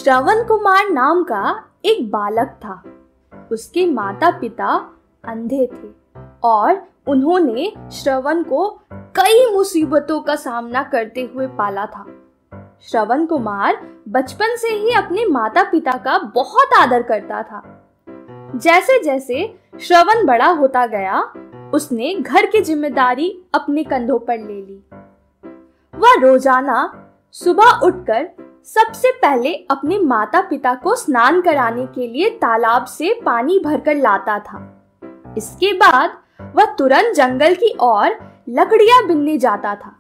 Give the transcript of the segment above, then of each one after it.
श्रवण कुमार नाम का एक बालक था। उसके माता पिता अंधे थे और उन्होंने श्रवण को कई मुसीबतों का सामना करते हुए पाला था। श्रवण कुमार बचपन से ही अपने माता पिता का बहुत आदर करता था। जैसे जैसे श्रवण बड़ा होता गया, उसने घर की जिम्मेदारी अपने कंधों पर ले ली। वह रोजाना सुबह उठकर सबसे पहले अपने माता पिता को स्नान कराने के लिए तालाब से पानी भरकर लाता था। इसके बाद वह तुरंत जंगल की ओर लकड़ियां बीनने जाता था।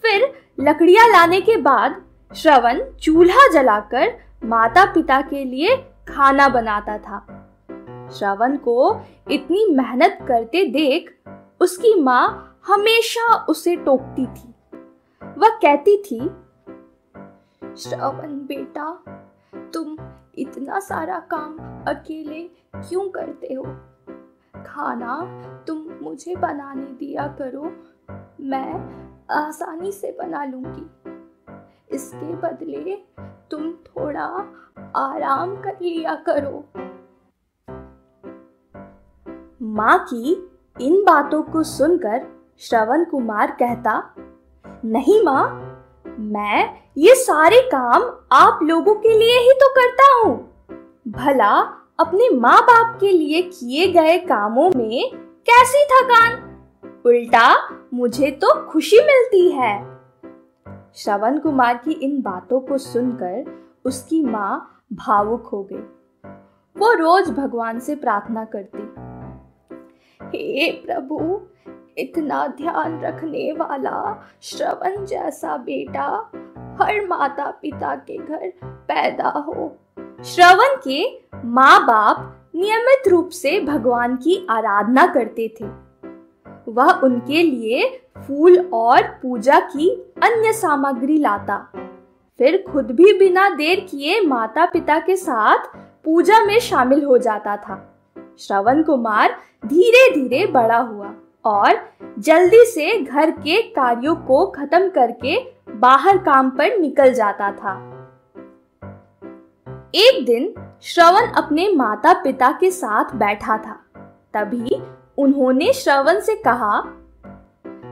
फिर लकड़ियां लाने के बाद श्रवण चूल्हा जलाकर माता पिता के लिए खाना बनाता था। श्रवण को इतनी मेहनत करते देख उसकी माँ हमेशा उसे टोकती थी। वह कहती थी, श्रवण बेटा, तुम इतना सारा काम अकेले क्यों करते हो? खाना तुम मुझे बनाने दिया करो, मैं आसानी से बना लूंगी। इसके बदले तुम थोड़ा आराम कर लिया करो। माँ की इन बातों को सुनकर श्रवण कुमार कहता, नहीं माँ, मैं ये सारे काम आप लोगों के लिए ही तो करता हूँ। भला अपने माँ बाप के लिए किए गए कामों में कैसी थकान, उल्टा मुझे तो खुशी मिलती है। श्रवण कुमार की इन बातों को सुनकर उसकी माँ भावुक हो गई। वो रोज भगवान से प्रार्थना करती, हे प्रभु, इतना ध्यान रखने वाला श्रवण जैसा बेटा हर माता पिता के घर पैदा हो। श्रवण के माँ बाप नियमित रूप से भगवान की आराधना करते थे। वह उनके लिए फूल और पूजा की अन्य सामग्री लाता, फिर खुद भी बिना देर किए माता पिता के साथ पूजा में शामिल हो जाता था। श्रवण कुमार धीरे धीरे बड़ा हुआ और जल्दी से घर के कार्यों को खत्म करके बाहर काम पर निकल जाता था। एक दिन श्रवण अपने माता पिता के साथ बैठा था। तभी उन्होंने श्रवण से कहा,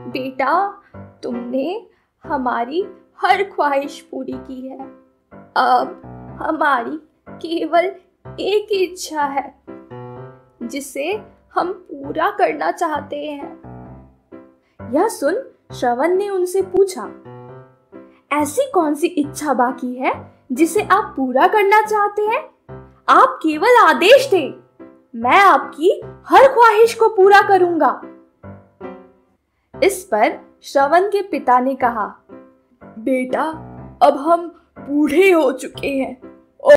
बेटा, तुमने हमारी हर ख्वाहिश पूरी की है। अब हमारी केवल एक ही इच्छा है जिसे हम पूरा करना चाहते हैं। यह सुन श्रवण ने उनसे पूछा, ऐसी कौन सी इच्छा बाकी है जिसे आप पूरा करना चाहते हैं? आप केवल आदेश दें, मैं आपकी हर ख्वाहिश को पूरा करूंगा। इस पर श्रवण के पिता ने कहा, बेटा, अब हम बूढ़े हो चुके हैं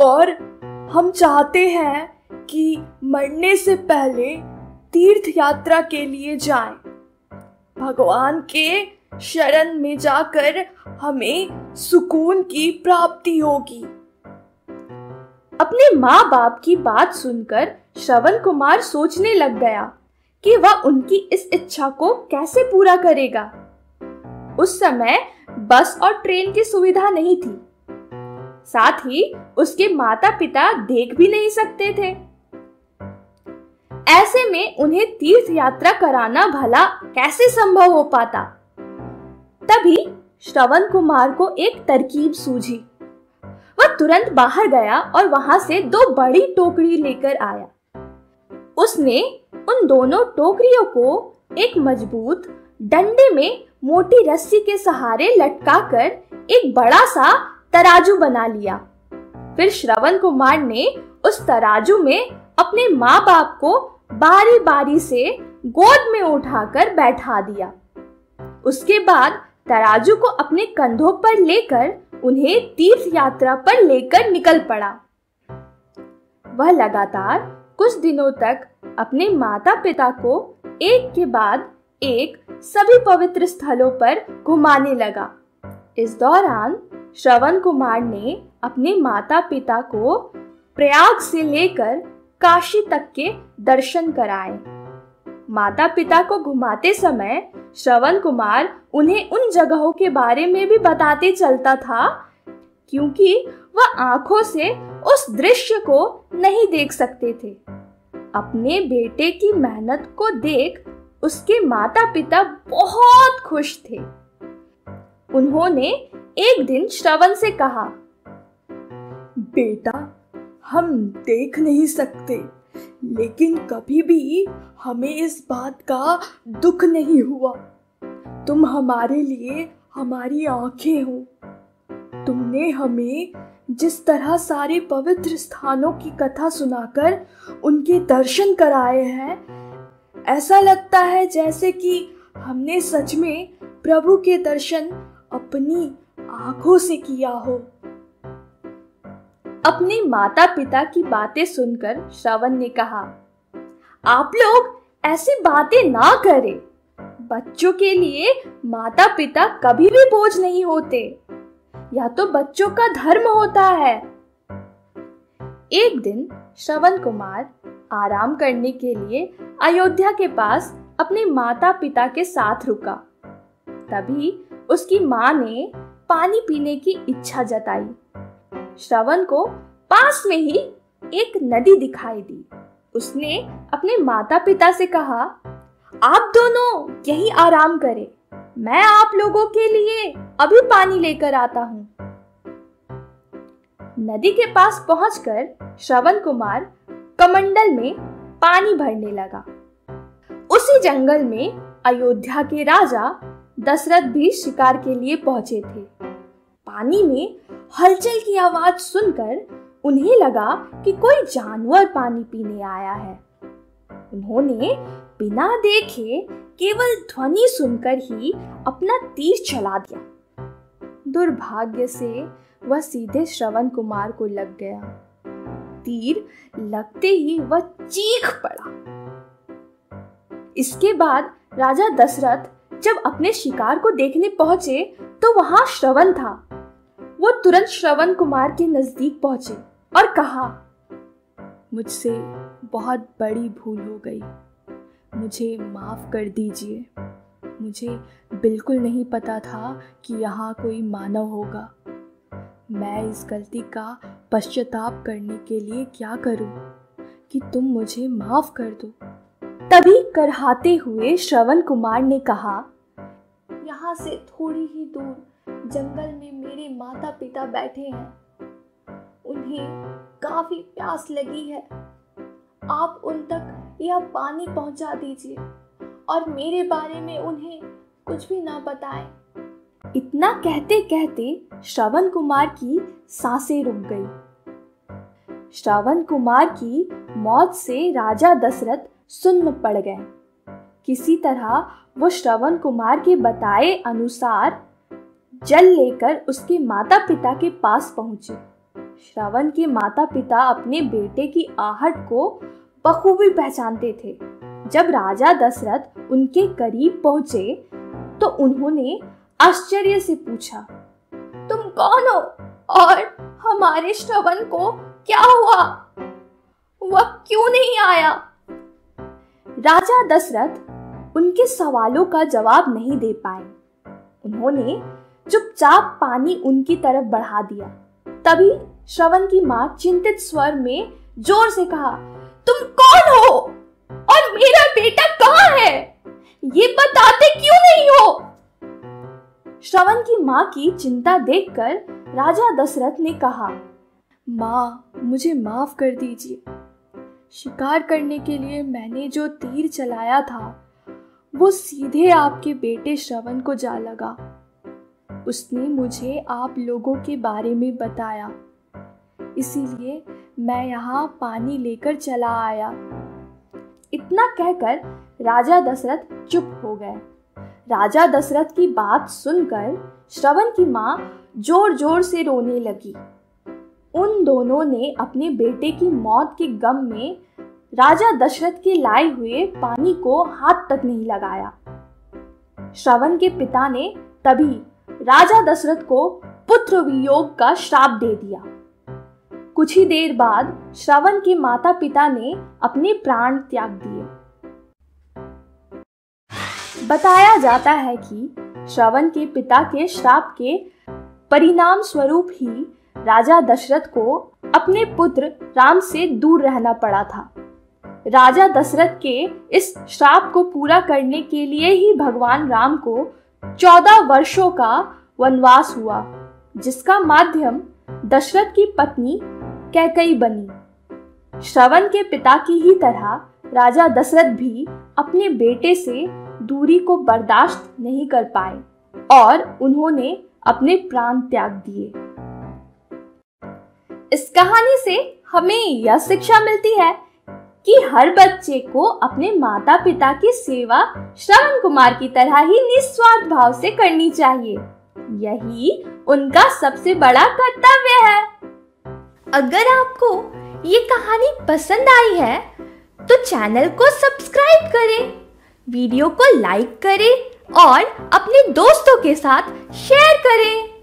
और हम चाहते हैं कि मरने से पहले तीर्थ यात्रा के लिए जाएं। भगवान के शरण में जाकर हमें सुकून की प्राप्ति होगी। अपने माँ बाप की बात सुनकर श्रवण कुमार सोचने लग गया कि वह उनकी इस इच्छा को कैसे पूरा करेगा। उस समय बस और ट्रेन की सुविधा नहीं थी, साथ ही उसके माता पिता देख भी नहीं सकते थे। ऐसे में उन्हें तीर्थ यात्रा कराना भला कैसे संभव हो पाता। तभी श्रवण कुमार को एक तरकीब सूझी। वह तुरंत बाहर गया और वहां से 2 बड़ी टोकरी लेकर आया। उसने उन दोनों टोकरियों को एक मजबूत डंडे में मोटी रस्सी के सहारे लटकाकर एक बड़ा सा तराजू बना लिया। फिर श्रवण कुमार ने उस तराजू में अपने माँ बाप को बारी बारी से गोद में उठाकर बैठा दिया। उसके बाद तराजू को अपने कंधों पर लेकर उन्हें तीर्थ यात्रा पर लेकर निकल पड़ा। वह लगातार कुछ दिनों तक अपने माता पिता को एक के बाद एक सभी पवित्र स्थलों पर घुमाने लगा। इस दौरान श्रवण कुमार ने अपने माता पिता को प्रयाग से लेकर काशी तक के दर्शन कराए। माता पिता को घुमाते समय श्रवण कुमार उन्हें उन जगहों के बारे में भी बताते चलता था, क्योंकि वह आंखों से उस दृश्य को नहीं देख सकते थे। अपने बेटे की मेहनत को देख उसके माता पिता बहुत खुश थे। उन्होंने एक दिन श्रवण से कहा, बेटा, हम देख नहीं सकते, लेकिन कभी भी हमें इस बात का दुख नहीं हुआ। तुम हमारे लिए हमारी आंखें हो। तुमने हमें जिस तरह सारे पवित्र स्थानों की कथा सुनाकर उनके दर्शन कराए हैं, ऐसा लगता है जैसे कि हमने सच में प्रभु के दर्शन अपनी आंखों से किया हो। अपने माता पिता की बातें सुनकर श्रवण ने कहा, आप लोग ऐसी बातें ना करें। बच्चों के लिए माता पिता कभी भी बोझ नहीं होते। यह तो बच्चों का धर्म होता है। एक दिन श्रवण कुमार आराम करने के लिए अयोध्या के पास अपने माता पिता के साथ रुका। तभी उसकी माँ ने पानी पीने की इच्छा जताई। श्रवण को पास में ही एक नदी दिखाई दी। उसने अपने माता पिता से कहा, आप दोनों यही आराम करें, मैं आप लोगों के लिए अभी पानी लेकर आता हूँ। नदी के पास पहुंचकर श्रवण कुमार कमंडल में पानी भरने लगा। उसी जंगल में अयोध्या के राजा दशरथ भी शिकार के लिए पहुंचे थे। पानी में हलचल की आवाज सुनकर उन्हें लगा कि कोई जानवर पानी पीने आया है। उन्होंने बिना देखे केवल ध्वनि सुनकर ही अपना तीर चला दिया। दुर्भाग्य से वह सीधे श्रवण कुमार को लग गया। तीर लगते ही वह चीख पड़ा। इसके बाद राजा दशरथ जब अपने शिकार को देखने पहुंचे तो वहां श्रवण था। वो तुरंत श्रवण कुमार के नजदीक पहुंचे और कहा, मुझसे बहुत बड़ी भूल हो गई, मुझे माफ कर दीजिए। मुझे बिल्कुल नहीं पता था कि यहाँ कोई मानव होगा। मैं इस गलती का पश्चाताप करने के लिए क्या करूं कि तुम मुझे माफ कर दो। तभी करहाते हुए श्रवण कुमार ने कहा, यहाँ से थोड़ी ही दूर जंगल में मेरे माता पिता बैठे हैं। उन्हें काफी प्यास लगी है। आप उन तक यह पानी पहुंचा दीजिए और मेरे बारे में उन्हें कुछ भी ना बताएं। इतना कहते कहते श्रवण कुमार की सांसें रुक गई। श्रवण कुमार की मौत से राजा दशरथ सुन्न पड़ गए। किसी तरह वो श्रवण कुमार के बताए अनुसार जल लेकर उसके माता पिता के पास पहुंचे। श्रवण के माता पिता अपने बेटे की आहट को बखूबी पहचानते थे। जब राजा दशरथ उनके करीब पहुंचे तो उन्होंने आश्चर्य से पूछा, तुम कौन हो और हमारे श्रवण को क्या हुआ? वह क्यों नहीं आया? राजा दशरथ उनके सवालों का जवाब नहीं दे पाए। उन्होंने चुपचाप पानी उनकी तरफ बढ़ा दिया। तभी श्रवण की मां चिंतित स्वर में जोर से कहा, तुम कौन हो और मेरा बेटा कहाँ है? ये बताते क्यों नहीं हो? श्रवण की मां की चिंता देखकर राजा दशरथ ने कहा, माँ, मुझे माफ कर दीजिए। शिकार करने के लिए मैंने जो तीर चलाया था वो सीधे आपके बेटे श्रवण को जा लगा। उसने मुझे आप लोगों के बारे में बताया, इसीलिए मैं यहाँ पानी लेकर चला आया। इतना कहकर राजा दशरथ चुप हो गए। राजा दशरथ की बात सुनकर श्रवण की मां जोर जोर से रोने लगी। उन दोनों ने अपने बेटे की मौत के गम में राजा दशरथ के लाए हुए पानी को हाथ तक नहीं लगाया। श्रवण के पिता ने तभी राजा दशरथ को पुत्र वियोग का श्राप दे दिया। कुछ ही देर बाद श्रवण के माता पिता ने अपने प्राण त्याग दिए। बताया जाता है कि श्रवण के पिता के श्राप के परिणाम स्वरूप ही राजा दशरथ को अपने पुत्र राम से दूर रहना पड़ा था। राजा दशरथ के इस श्राप को पूरा करने के लिए ही भगवान राम को 14 वर्षों का वनवास हुआ, जिसका माध्यम दशरथ की पत्नी कैकेयी बनी। श्रवण के पिता की ही तरह राजा दशरथ भी अपने बेटे से दूरी को बर्दाश्त नहीं कर पाए और उन्होंने अपने प्राण त्याग दिए। इस कहानी से हमें यह शिक्षा मिलती है कि हर बच्चे को अपने माता पिता की सेवा श्रवण कुमार की तरह ही निस्वार्थ भाव से करनी चाहिए। यही उनका सबसे बड़ा कर्तव्य है। अगर आपको ये कहानी पसंद आई है तो चैनल को सब्सक्राइब करें, वीडियो को लाइक करें और अपने दोस्तों के साथ शेयर करें।